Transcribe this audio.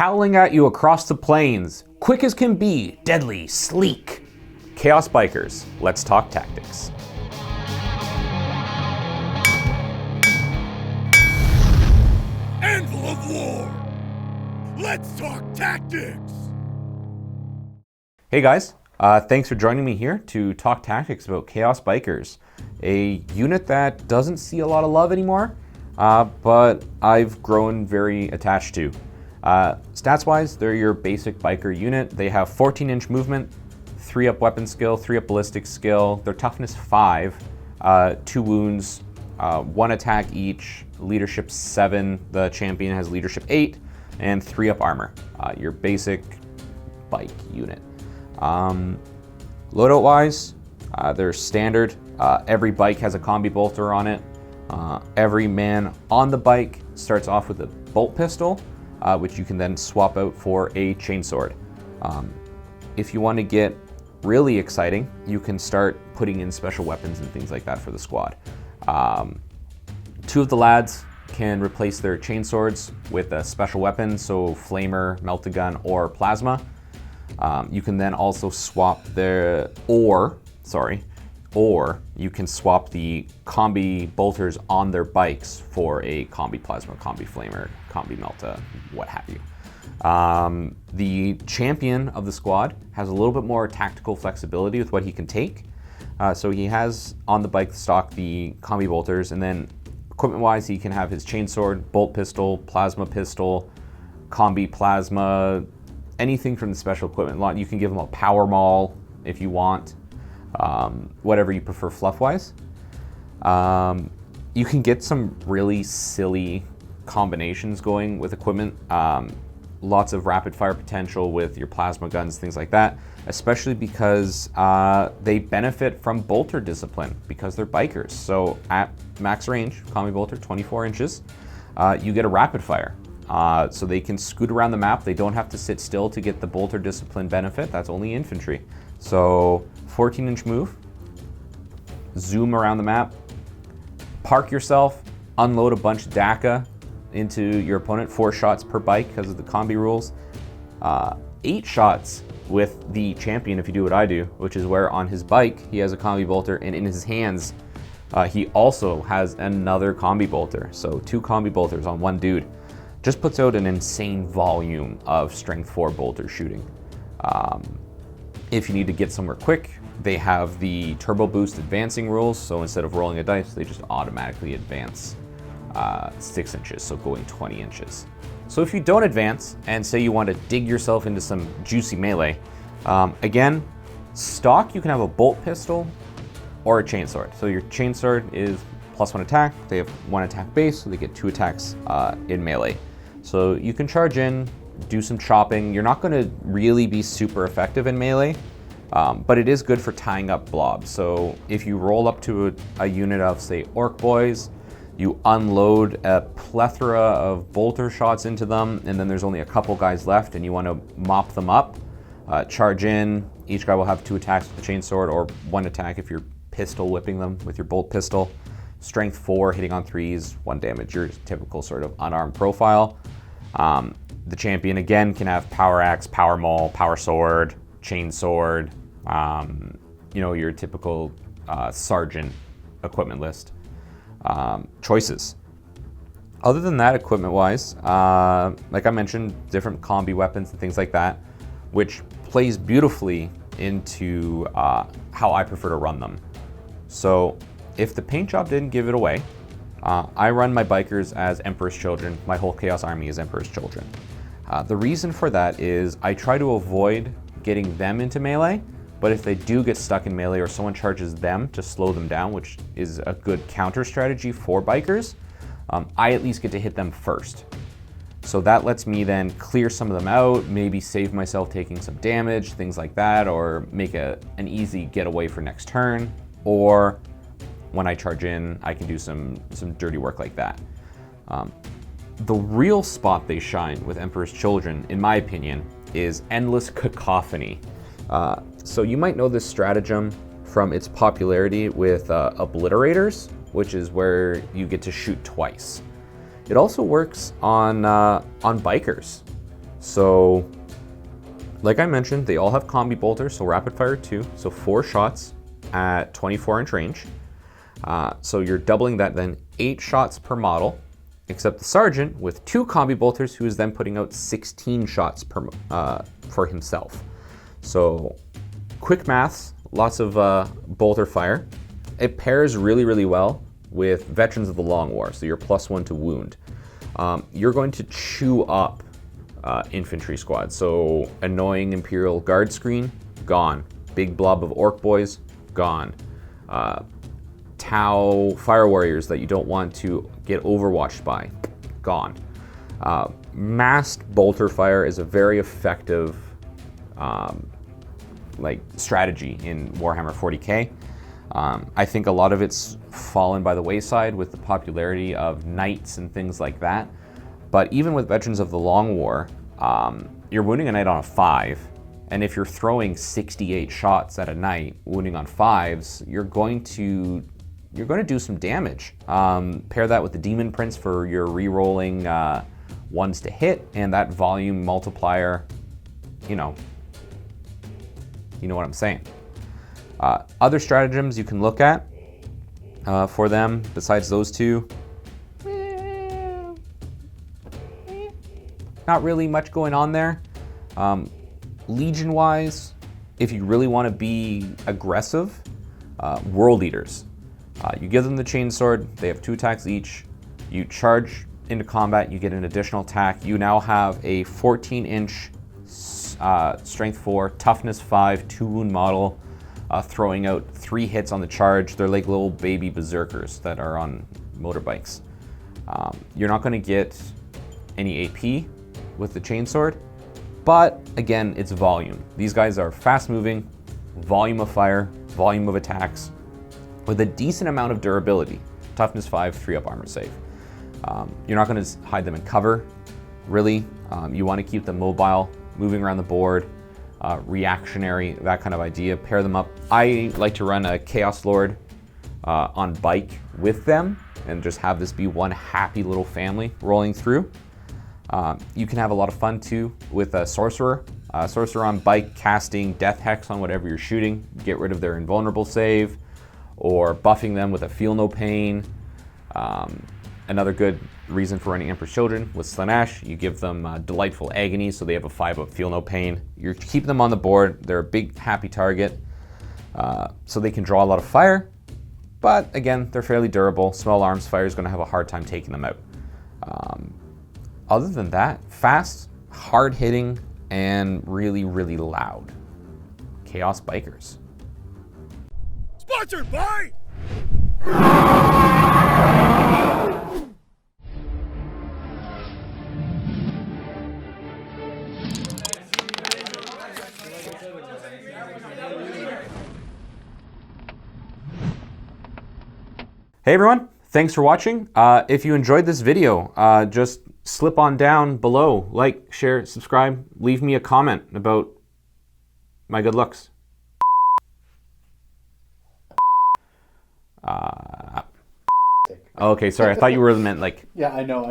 howling at you across the plains, quick as can be, deadly, sleek. Chaos Bikers, let's talk tactics. Anvil of War, let's talk tactics. Hey guys, thanks for joining me here to talk tactics about Chaos Bikers, a unit that doesn't see a lot of love anymore, but I've grown very attached to. Stats-wise, they're your basic biker unit. They have 14-inch movement, 3-up weapon skill, 3-up ballistic skill. Their toughness 5, 2 wounds, 1 attack each, leadership 7. The champion has leadership 8, and 3-up armor. Your basic bike unit. Loadout-wise, they're standard. Every bike has a combi bolter on it. Every man on the bike starts off with a bolt pistol, which you can then swap out for a chainsword. If you want to get really exciting, you can start putting in special weapons and things like that for the squad. 2 of the lads can replace their chainswords with a special weapon, so flamer, melt-a-gun, or plasma. You can then also swap or you can swap the combi bolters on their bikes for a combi plasma, combi flamer, combi melta, what have you. The champion of the squad has a little bit more tactical flexibility with what he can take. So he has on the bike stock the combi bolters, and then equipment-wise, he can have his chainsword, bolt pistol, plasma pistol, combi plasma, anything from the special equipment lot. You can give him a power maul if you want. Whatever you prefer fluff-wise. You can get some really silly combinations going with equipment. Lots of rapid fire potential with your plasma guns, things like that, especially because they benefit from bolter discipline because they're bikers. So at max range, combi bolter, 24 inches, you get a rapid fire. So they can scoot around the map. They don't have to sit still to get the bolter discipline benefit. That's only infantry. So 14-inch move, zoom around the map, park yourself, unload a bunch of DACA into your opponent, 4 shots per bike because of the combi rules. 8 shots with the champion if you do what I do, which is where on his bike he has a combi bolter, and in his hands he also has another combi bolter. So 2 combi bolters on one dude. Just puts out an insane volume of strength 4 bolter shooting. If you need to get somewhere quick, they have the turbo boost advancing rules. So instead of rolling a dice, they just automatically advance 6 inches, so going 20 inches. So if you don't advance and say you want to dig yourself into some juicy melee, again, stock you can have a bolt pistol or a chainsword. So your chainsword is +1 attack. They have 1 attack base, so they get 2 attacks in melee. So you can charge in, do some chopping. You're not going to really be super effective in melee, but it is good for tying up blobs. So if you roll up to a unit of, say, orc boys, you unload a plethora of bolter shots into them, and then there's only a couple guys left, and you want to mop them up, charge in. Each guy will have 2 attacks with the chainsword, or 1 attack if you're pistol whipping them with your bolt pistol. Strength 4, hitting on 3s, 1 damage, your typical sort of unarmed profile. The champion again can have power axe, power maul, power sword, chain sword, your typical sergeant equipment list. Choices. Other than that, equipment-wise, like I mentioned, different combi weapons and things like that, which plays beautifully into how I prefer to run them. So if the paint job didn't give it away, I run my bikers as Emperor's Children. My whole Chaos Army is Emperor's Children. The reason for that is I try to avoid getting them into melee, but if they do get stuck in melee or someone charges them to slow them down, which is a good counter strategy for bikers, I at least get to hit them first. So that lets me then clear some of them out, maybe save myself taking some damage, things like that, or make an easy getaway for next turn, or when I charge in, I can do some dirty work like that. The real spot they shine with Emperor's Children, in my opinion, is Endless Cacophony. So you might know this stratagem from its popularity with Obliterators, which is where you get to shoot twice. It also works on bikers. So, like I mentioned, they all have combi bolters, so rapid fire 2, so 4 shots at 24-inch range. So you're doubling that then 8 shots per model, except the Sergeant with 2 combi bolters, who is then putting out 16 shots for himself. So quick maths, lots of bolter fire. It pairs really, really well with Veterans of the Long War, so you're +1 to wound. You're going to chew up infantry squads. So annoying Imperial Guard screen, gone. Big blob of Orc boys, gone. Tau fire warriors that you don't want to get overwatched by, gone. Massed bolter fire is a very effective strategy in Warhammer 40k. I think a lot of it's fallen by the wayside with the popularity of knights and things like that. But even with Veterans of the Long War, you're wounding a knight on a 5, and if you're throwing 68 shots at a knight, wounding on 5s, you're going to do some damage. Pair that with the Demon Prince for your re-rolling 1s to hit, and that volume multiplier, you know what I'm saying. Other stratagems you can look at for them, besides those two, not really much going on there. Legion-wise, if you really want to be aggressive, World Eaters. You give them the chainsword, they have 2 attacks each. You charge into combat, you get an additional attack. You now have a 14-inch strength 4, toughness 5, 2-wound model, throwing out 3 hits on the charge. They're like little baby berserkers that are on motorbikes. You're not going to get any AP with the chainsword, but again, it's volume. These guys are fast moving, volume of fire, volume of attacks, with a decent amount of durability. Toughness 5, 3-up armor save. You're not going to hide them in cover, really. You want to keep them mobile, moving around the board, reactionary, that kind of idea. Pair them up. I like to run a Chaos Lord on bike with them and just have this be one happy little family rolling through. You can have a lot of fun too with a Sorcerer. Sorcerer on bike casting Death Hex on whatever you're shooting. Get rid of their invulnerable save, or buffing them with a Feel No Pain. Another good reason for running Emperor's Children with Slaanesh, you give them Delightful Agony, so they have a 5-up Feel No Pain. You're keeping them on the board. They're a big happy target, so they can draw a lot of fire. But again, they're fairly durable. Small arms fire is going to have a hard time taking them out. Other than that, fast, hard hitting, and really, really loud. Chaos Bikers. Sponsored by... Hey everyone, thanks for watching. If you enjoyed this video, just slip on down below, like, share, subscribe, leave me a comment about my good looks. Okay, sorry, I thought you were meant like... Yeah, I know.